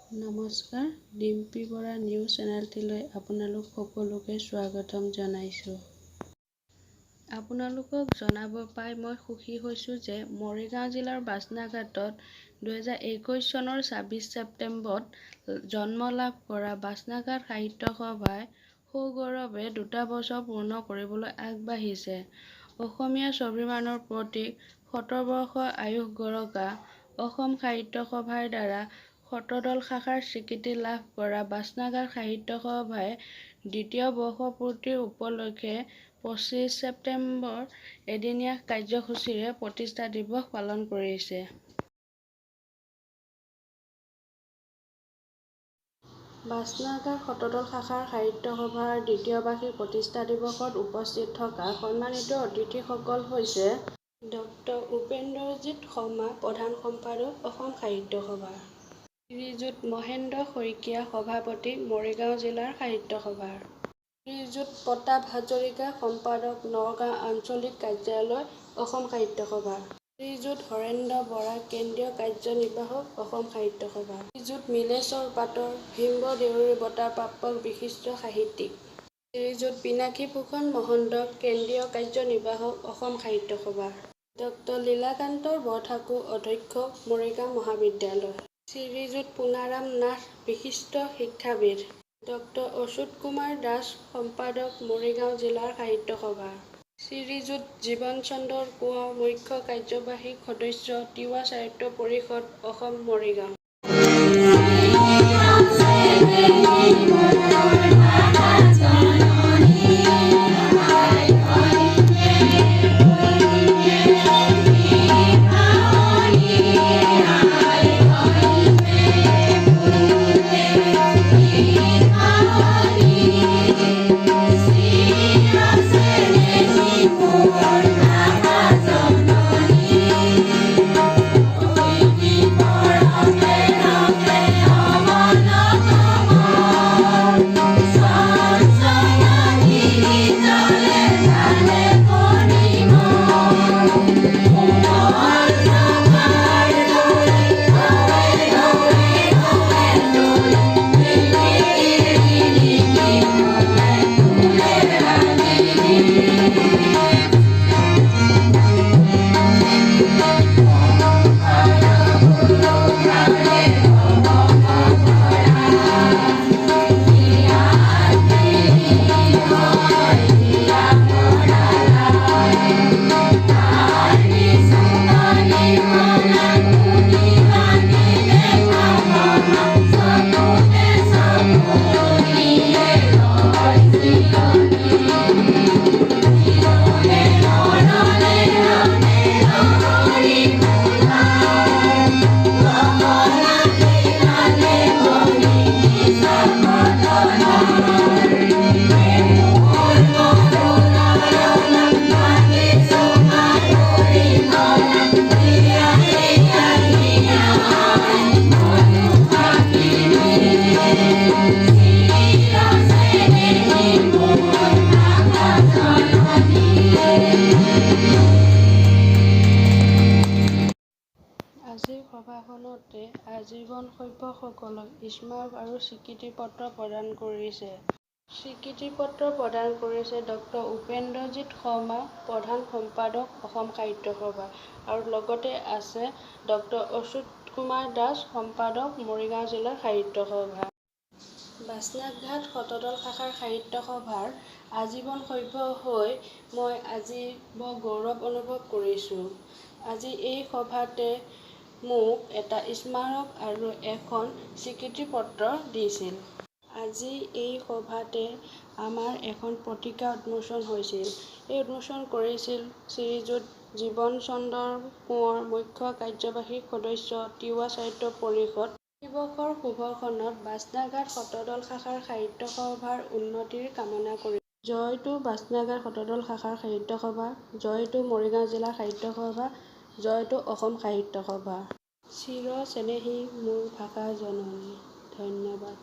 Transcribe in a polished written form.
নমস্কাৰ, ডিম্পী বৰা নিউজ চেনেলটিলৈ আপোনালোক সকলোকে স্বাগতম জনাইছোঁ। আপোনালোকক জনাব পাই মই সুখী হৈছোঁ যে মৰিগাঁও জিলাৰ বাচনাঘাটত 2021 চনৰ 26 ছেপ্টেম্বৰত জন্ম লাভ কৰা বাচনাঘাট সাহিত্য সভাই সগৌৰৱে 2 বছৰ পূৰ্ণ কৰিবলৈ আগবাঢ়িছে। অসমীয়া স্বাভিমানৰ প্ৰতীক 70 বৰ্ষ আয়ুস গৰকা অসম সাহিত্য সভাৰ দ্বাৰা শতদল শাখাৰ স্বীকৃতি লাভ কৰা বাচনাঘাট সাহিত্য সভাই 2য় বৰ্ষপূৰ্তি উপলক্ষে 25 ছেপ্টেম্বৰ এদিনীয়া কাৰ্যসূচীৰে প্ৰতিষ্ঠা দিৱস পালন কৰিছে। বাচনাঘাট শতদল শাখাৰ সাহিত্য সভাৰ 2য় বাৰ্ষিক প্ৰতিষ্ঠা দিৱসত উপস্থিত থকা সন্মানিত অতিথিসকল হৈছে ড উপেন্দ্ৰজিৎ শৰ্মা প্ৰধান সম্পাদক অসম সাহিত্য সভা, শ্ৰীযুত মহেন্দ্ৰ শইকীয়া সভাপতি মৰিগাঁও জিলা সাহিত্য সভাৰ, শ্ৰীযুত প্ৰতাপ হাজৰিকা সম্পাদক নগাঁও আঞ্চলিক কাৰ্যালয় অসম সাহিত্য সভা, শ্ৰীযুত হৰেন্দ্ৰ বৰা কেন্দ্ৰীয় কাৰ্যনিৰ্বাহক অসম সাহিত্য সভা, শ্ৰীযুত নীলেশ্বৰ পাটৰ ভীমভৱ দেউৰী বঁটা প্ৰাপ্ত বিশিষ্ট সাহিত্যিক, শ্ৰীযুত পিনাকী ভূষণ মহন্ত কেন্দ্ৰীয় কাৰ্যনিৰ্বাহক অসম সাহিত্য সভা, ড লীলাকান্ত বৰঠাকুৰ অধ্যক্ষ মৰিগাঁও মহাবিদ্যালয়, শ্ৰীযুত পুনাৰাম নাথ বিশিষ্ট শিক্ষাবিদ, ড অচ্যুত কুমাৰ দাস সম্পাদক মৰিগাঁও জিলা সাহিত্য সভা, শ্ৰীযুত জীৱন চন্দ্ৰ কোঁৱৰ মুখ্য কাৰ্যবাহী সদস্য তিৱা সাহিত্য পৰিষদ অসম মৰিগাঁও। আজিৰ সভাখনতে আজীৱন সভ্যসকলক স্মাৰক আৰু স্বীকৃতিপত্ৰ প্ৰদান কৰিছে। স্বীকৃতিপত্ৰ প্ৰদান কৰিছে ড উপেন্দ্ৰজিৎ শৰ্মা প্ৰধান সম্পাদক অসম সাহিত্য সভা আৰু লগতে আছে ড অচ্যুত কুমাৰ দাস সম্পাদক মৰিগাঁও জিলা সাহিত্য সভা। বাচনাঘাট শতদল শাখাৰ সাহিত্য সভাৰ আজীৱন সভ্য হৈ মই আজি বৰ গৌৰৱ অনুভৱ কৰিছোঁ। আজি এই সভাতে মোক এটা স্মাৰক আৰু এখন স্বীকৃতিপত্ৰ দিছিল। আজি এই সভাতে আমাৰ এখন পত্ৰিকা উন্মোচন হৈছিল। এই উন্মোচন কৰিছিল শ্ৰীযুত জীৱন চন্দ্ৰ কোঁৱৰ মুখ্য কাৰ্যবাহী সদস্য তিৱা সাহিত্য পৰিষদ। দিৱসৰ শুভক্ষণত বাচনাঘাট শতদল শাখাৰ সাহিত্য সভাৰ উন্নতিৰ কামনা কৰি জয়তো বাচনাঘাট শতদল শাখাৰ সাহিত্য সভা, জয়তো মৰিগাঁও জিলা সাহিত্য সভা, জয়তো অসম সাহিত্য সভা। চিৰ চেনেহী মোৰ ভাষা জননী। ধন্যবাদ।